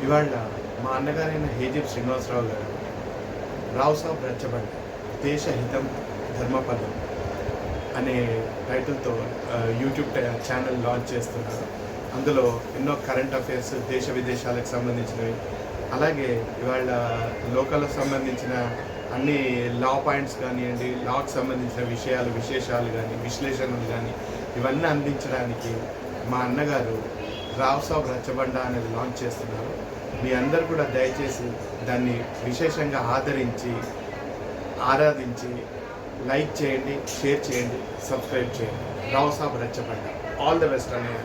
ఇవాళ మా అన్నగారైన హేజీప్ శ్రీనివాసరావు గారు రావు సాబ్ రచ్చబండ దేశహితం ధర్మపదం అనే టైటిల్తో యూట్యూబ్ ఛానల్ లాంచ్ చేస్తున్నారు. అందులో ఎన్నో కరెంట్ అఫైర్స్, దేశ విదేశాలకు సంబంధించినవి, అలాగే ఇవాళ లోకల్కి సంబంధించిన అన్ని లా పాయింట్స్ కానివ్వండి, లాకు సంబంధించిన విశేషాలు కానీ, విశ్లేషణలు కానీ ఇవన్నీ అందించడానికి మా అన్నగారు రావు సాబ్ రచ్చబండ అనేది లాంచ్ చేస్తున్నారు. మీ అందరు కూడా దయచేసి దాన్ని విశేషంగా ఆరాధించి లైక్ చేయండి, షేర్ చేయండి, సబ్స్క్రైబ్ చేయండి. రావు సాబ్ రచ్చబండ. ఆల్ ద బెస్ట్ అన్నయ్య.